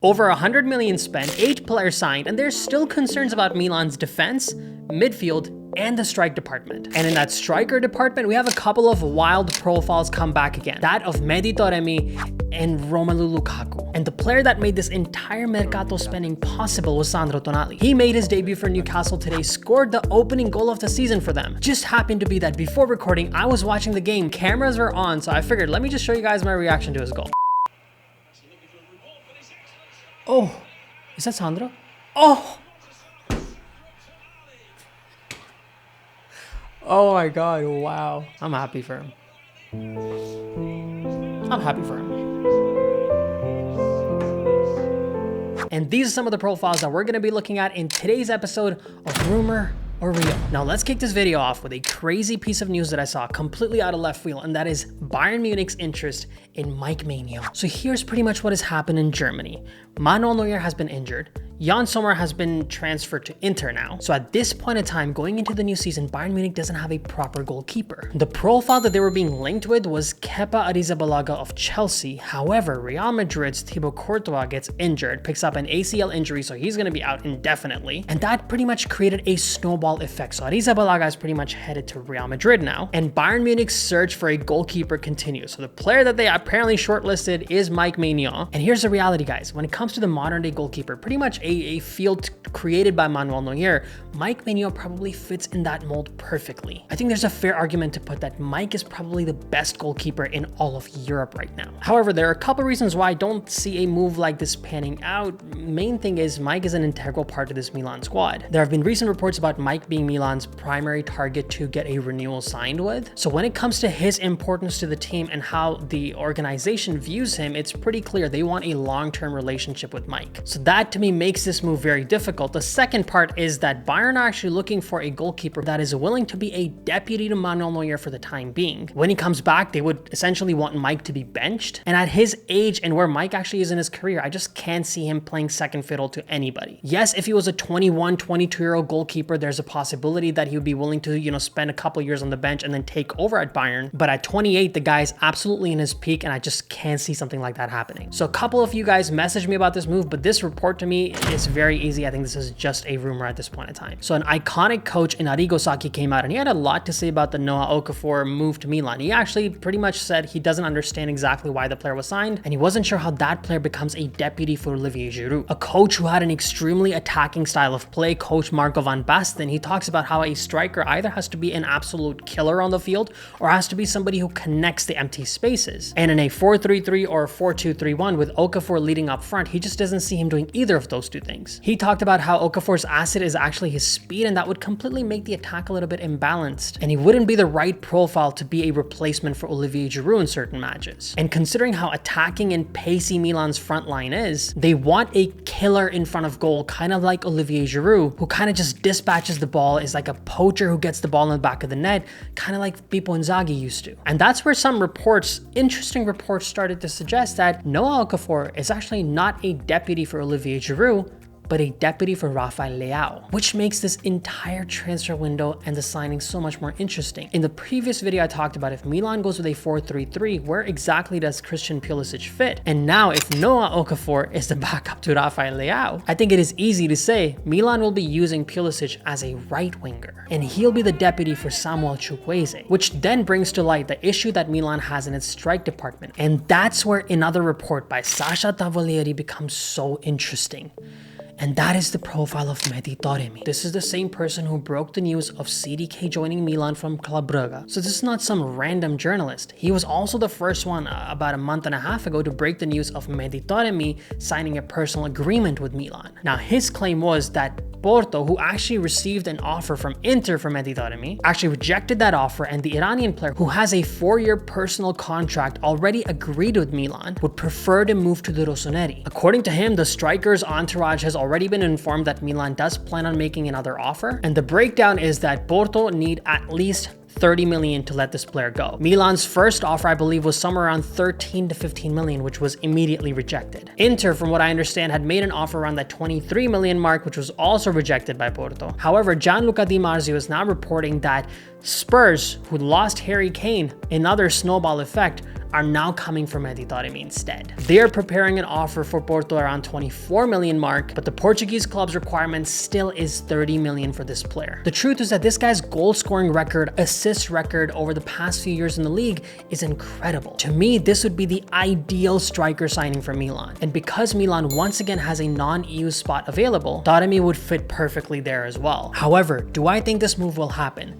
Over 100 million spent, 8 players signed, and there's still concerns about Milan's defense, midfield, and the strike department. And in that striker department, we have a couple of wild profiles come back again. That of Mehdi and Romelu Lukaku. And the player that made this entire Mercato spending possible was Sandro Tonali. He made his debut for Newcastle today, scored the opening goal of the season for them. Just happened to be that before recording, I was watching the game, cameras were on, so I figured let me just show you guys my reaction to his goal. Oh, is that Sandro? Oh! Oh my God, wow. I'm happy for him. I'm happy for him. And these are some of the profiles that we're going to be looking at in today's episode of Rumor or Real. Now let's kick this video off with a crazy piece of news that I saw completely out of left field, and that is Bayern Munich's interest in Maignan. So here's pretty much what has happened in Germany. Manuel Neuer has been injured. Jan Sommer has been transferred to Inter now. So at this point in time, going into the new season, Bayern Munich doesn't have a proper goalkeeper. The profile that they were being linked with was Kepa Arrizabalaga of Chelsea. However, Real Madrid's Thibaut Courtois gets injured, picks up an ACL injury, so he's going to be out indefinitely. And that pretty much created a snowball effect. So Arrizabalaga is pretty much headed to Real Madrid now. And Bayern Munich's search for a goalkeeper continues. So the player that they apparently shortlisted is Maignan. And here's the reality, guys. When it comes to the modern day goalkeeper, pretty much a field created by Manuel Neuer, Maignan probably fits in that mold perfectly. I think there's a fair argument to put that Mike is probably the best goalkeeper in all of Europe right now. However, there are a couple reasons why I don't see a move like this panning out. Main thing is Mike is an integral part of this Milan squad. There have been recent reports about Mike being Milan's primary target to get a renewal signed with. So when it comes to his importance to the team and how the organization views him, it's pretty clear they want a long-term relationship with Mike. So that to me makes this move very difficult. The second part is that Bayern are actually looking for a goalkeeper that is willing to be a deputy to Manuel Neuer for the time being. When he comes back, they would essentially want Mike to be benched. And at his age and where Mike actually is in his career, I just can't see him playing second fiddle to anybody. Yes, if he was a 21, 22-year-old goalkeeper, there's a possibility that he would be willing to, spend a couple years on the bench and then take over at Bayern. But at 28, the guy is absolutely in his peak, and I just can't see something like that happening. So a couple of you guys messaged me about this move, but this report to me is very easy. I think this is just a rumor at this point in time. So an iconic coach in Arrigo Sacchi came out and he had a lot to say about the Noah Okafor move to Milan. He actually pretty much said he doesn't understand exactly why the player was signed, and he wasn't sure how that player becomes a deputy for Olivier Giroud. A coach who had an extremely attacking style of play, Coach Marco van Basten, he talks about how a striker either has to be an absolute killer on the field or has to be somebody who connects the empty spaces. And in a 4-3-3 or 4-2-3-1 with Okafor leading up front, he just doesn't see him doing either of those two things. He talked about how Okafor's asset is actually his speed, and that would completely make the attack a little bit imbalanced. And he wouldn't be the right profile to be a replacement for Olivier Giroud in certain matches. And considering how attacking and pacey Milan's front line is, they want a killer in front of goal, kind of like Olivier Giroud, who kind of just dispatches the ball, is like a poacher who gets the ball in the back of the net, kind of like Pippo Inzaghi used to. And that's where some reports, interesting reports, started to suggest that Noah Okafor is actually not a deputy for Olivier Giroud, but a deputy for Rafael Leao, which makes this entire transfer window and the signing so much more interesting. In the previous video, I talked about if Milan goes with a 4-3-3, where exactly does Christian Pulisic fit? And now if Noah Okafor is the backup to Rafael Leao, I think it is easy to say Milan will be using Pulisic as a right winger, and he'll be the deputy for Samuel Chukwueze, which then brings to light the issue that Milan has in its strike department. And that's where another report by Sasha Tavolieri becomes so interesting. And that is the profile of Mehdi. This is the same person who broke the news of CDK joining Milan from Club Brugge. So this is not some random journalist. He was also the first one about a month and a half ago to break the news of Mehdi signing a personal agreement with Milan. Now his claim was that Porto, who actually received an offer from Inter for Mehdi, actually rejected that offer, and the Iranian player, who has a 4-year personal contract already agreed with Milan, would prefer to move to the Rossoneri. According to him, the striker's entourage has already been informed that Milan does plan on making another offer, and the breakdown is that Porto need at least 30 million to let this player go. Milan's first offer, I believe, was somewhere around 13 to 15 million, which was immediately rejected. Inter, from what I understand, had made an offer around that 23 million mark, which was also rejected by Porto. However, Gianluca Di Marzio is now reporting that Spurs, who lost Harry Kane, another snowball effect, are now coming from Mehdi Taremi instead. They are preparing an offer for Porto around 24 million mark, but the Portuguese club's requirement still is 30 million for this player. The truth is that this guy's goal scoring record, assist record over the past few years in the league is incredible. To me, this would be the ideal striker signing for Milan. And because Milan once again has a non-EU spot available, Taremi would fit perfectly there as well. However, do I think this move will happen?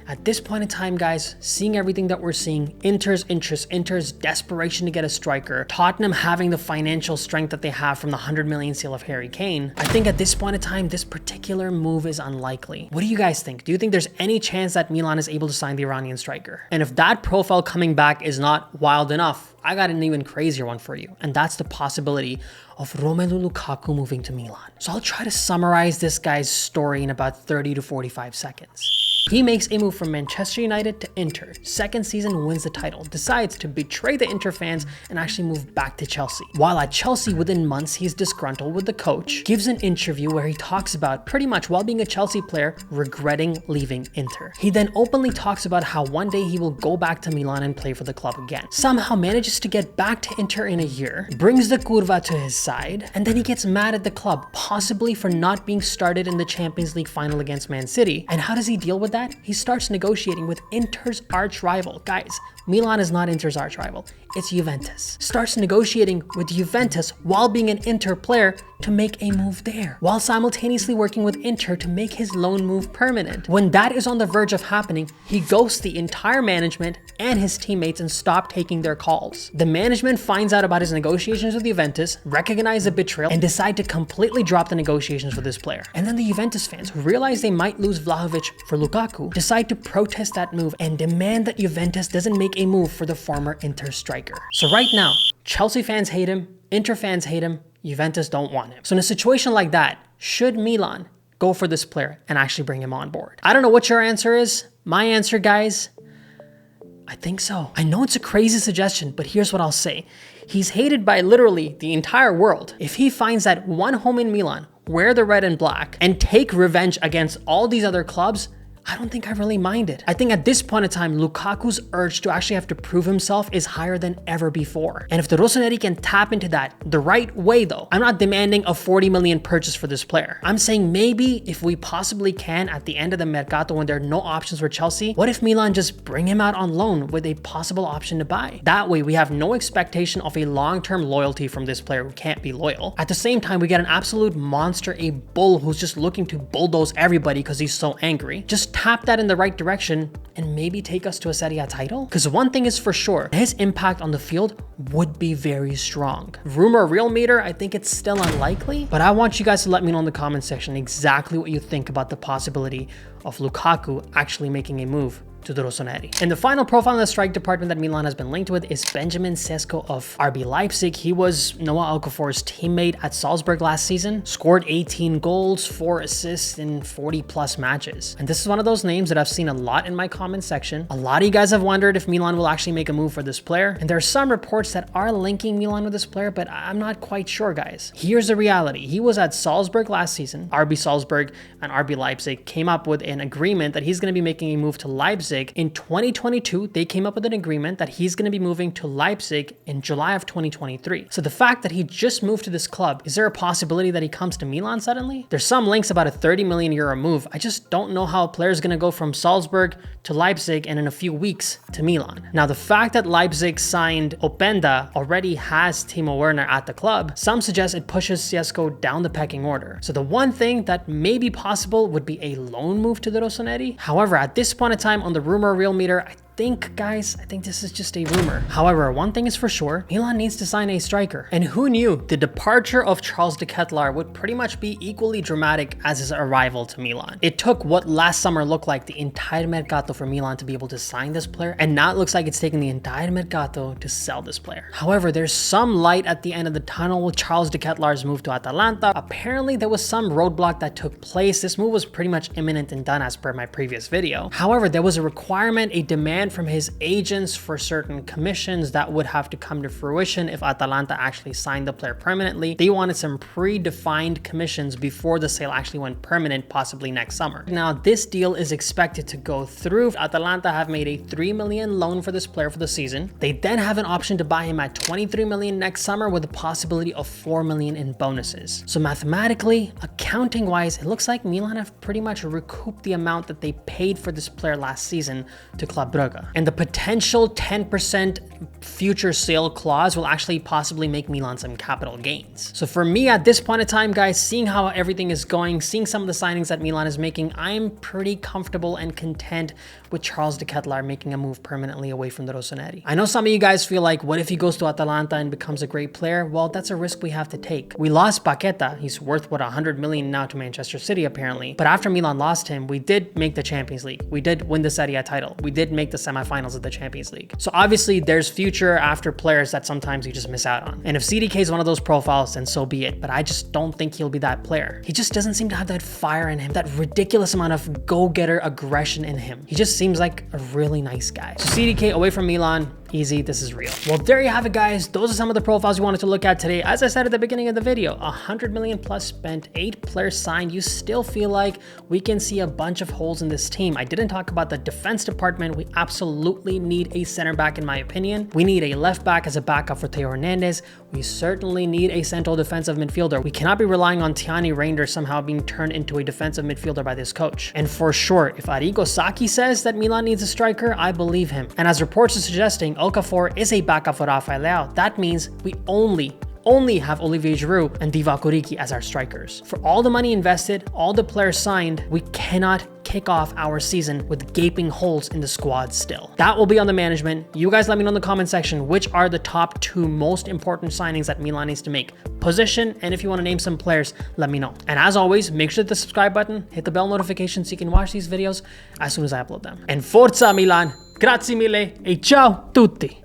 At this point in time, guys, seeing everything that we're seeing, Inter's interest, Inter's desperation to get a striker, Tottenham having the financial strength that they have from the 100 million sale of Harry Kane, I think at this point in time, this particular move is unlikely. What do you guys think? Do you think there's any chance that Milan is able to sign the Iranian striker? And if that profile coming back is not wild enough, I got an even crazier one for you, and that's the possibility of Romelu Lukaku moving to Milan. So I'll try to summarize this guy's story in about 30 to 45 seconds. He makes a move from Manchester United to Inter. Second season, wins the title, decides to betray the Inter fans and actually move back to Chelsea. While at Chelsea, within months, he's disgruntled with the coach, gives an interview where he talks about pretty much while being a Chelsea player, regretting leaving Inter. He then openly talks about how one day he will go back to Milan and play for the club again. Somehow manages to get back to Inter in a year, brings the Curva to his side, and then he gets mad at the club, possibly for not being started in the Champions League final against Man City. And how does he deal with that? He starts negotiating with Inter's arch rival. Guys, Milan is not Inter's arch rival, it's Juventus. Starts negotiating with Juventus while being an Inter player to make a move there, while simultaneously working with Inter to make his loan move permanent. When that is on the verge of happening, he ghosts the entire management and his teammates and stops taking their calls. The management finds out about his negotiations with Juventus, recognize the betrayal, and decide to completely drop the negotiations for this player. And then the Juventus fans, who realize they might lose Vlahovic for Lukaku, decide to protest that move and demand that Juventus doesn't make a move for the former Inter striker. So right now, Chelsea fans hate him, Inter fans hate him, Juventus don't want him. So in a situation like that, should Milan go for this player and actually bring him on board? I don't know what your answer is. My answer, guys, I think so. I know it's a crazy suggestion, but here's what I'll say. He's hated by literally the entire world. If he finds that one home in Milan, wear the red and black, and take revenge against all these other clubs, I don't think I really mind it. I think at this point in time, Lukaku's urge to actually have to prove himself is higher than ever before. And if the Rossoneri can tap into that the right way though, I'm not demanding a 40 million purchase for this player. I'm saying maybe if we possibly can at the end of the Mercato when there are no options for Chelsea, what if Milan just bring him out on loan with a possible option to buy? That way we have no expectation of a long-term loyalty from this player who can't be loyal. At the same time, we get an absolute monster, a bull who's just looking to bulldoze everybody because he's so angry. Just tap that in the right direction and maybe take us to a Serie A title? Because one thing is for sure, his impact on the field would be very strong. Rumor real meter, I think it's still unlikely, but I want you guys to let me know in the comment section exactly what you think about the possibility of Lukaku actually making a move to the Rossoneri. And the final profile in the strike department that Milan has been linked with is Benjamin Sesko of RB Leipzig. He was Noah Okafor's teammate at Salzburg last season, scored 18 goals, 4 assists in 40 plus matches. And this is one of those names that I've seen a lot in my comment section. A lot of you guys have wondered if Milan will actually make a move for this player. And there are some reports that are linking Milan with this player, but I'm not quite sure, guys. Here's the reality. He was at Salzburg last season. RB Salzburg and RB Leipzig came up with an agreement that he's going to be making a move to Leipzig. In 2022, they came up with an agreement that he's going to be moving to Leipzig in July of 2023. So the fact that he just moved to this club, is there a possibility that he comes to Milan suddenly? There's some links about a 30 million euro move. I just don't know how a player is going to go from Salzburg to Leipzig and in a few weeks to Milan. Now, the fact that Leipzig signed Openda already has Timo Werner at the club, some suggest it pushes Sesko down the pecking order. So the one thing that may be possible would be a loan move to the Rossoneri. However, at this point in time on the rumor real meter, I think this is just a rumor. However, one thing is for sure, Milan needs to sign a striker. And who knew the departure of Charles de Ketelaere would pretty much be equally dramatic as his arrival to Milan. It took what last summer looked like the entire Mercato for Milan to be able to sign this player, and now it looks like it's taken the entire Mercato to sell this player. However, there's some light at the end of the tunnel with Charles de Ketelaere's move to Atalanta. Apparently, there was some roadblock that took place. This move was pretty much imminent and done as per my previous video. However, there was a requirement, a demand demand from his agents for certain commissions that would have to come to fruition if Atalanta actually signed the player permanently. They wanted some predefined commissions before the sale actually went permanent, possibly next summer. Now, this deal is expected to go through. Atalanta have made a 3 million loan for this player for the season. They then have an option to buy him at 23 million next summer with a possibility of 4 million in bonuses. So mathematically, accounting wise, it looks like Milan have pretty much recouped the amount that they paid for this player last season to Club Brugge. And the potential 10% future sale clause will actually possibly make Milan some capital gains. So for me at this point in time, guys, seeing how everything is going, seeing some of the signings that Milan is making, I'm pretty comfortable and content with Charles de Ketelaere making a move permanently away from the Rossoneri. I know some of you guys feel like, what if he goes to Atalanta and becomes a great player? Well, that's a risk we have to take. We lost Paqueta. He's worth, what, 100 million now to Manchester City, apparently. But after Milan lost him, we did make the Champions League. We did win the Serie A title. We did make the semifinals of the Champions League. So obviously there's future after players that sometimes you just miss out on. And if CDK is one of those profiles, then so be it. But I just don't think he'll be that player. He just doesn't seem to have that fire in him, that ridiculous amount of go-getter aggression in him. He just seems like a really nice guy. So CDK away from Milan, easy, this is real. Well, there you have it, guys. Those are some of the profiles we wanted to look at today. As I said at the beginning of the video, 100 million plus spent, 8 players signed. You still feel like we can see a bunch of holes in this team. I didn't talk about the defense department. We absolutely need a center back, in my opinion. We need a left back as a backup for Theo Hernandez. We certainly need a central defensive midfielder. We cannot be relying on Tiani Reinders somehow being turned into a defensive midfielder by this coach. And for sure, if Arrigo Sacchi says that Milan needs a striker, I believe him. And as reports are suggesting, Okafor is a backup for Rafael Leao. That means we only have Olivier Giroud and Divock Origi as our strikers. For all the money invested, all the players signed, we cannot kick off our season with gaping holes in the squad still. That will be on the management. You guys let me know in the comment section which are the top 2 most important signings that Milan needs to make. Position, and if you want to name some players, let me know. And as always, make sure to hit the subscribe button, hit the bell notification so you can watch these videos as soon as I upload them. And Forza Milan! Grazie mille e ciao tutti!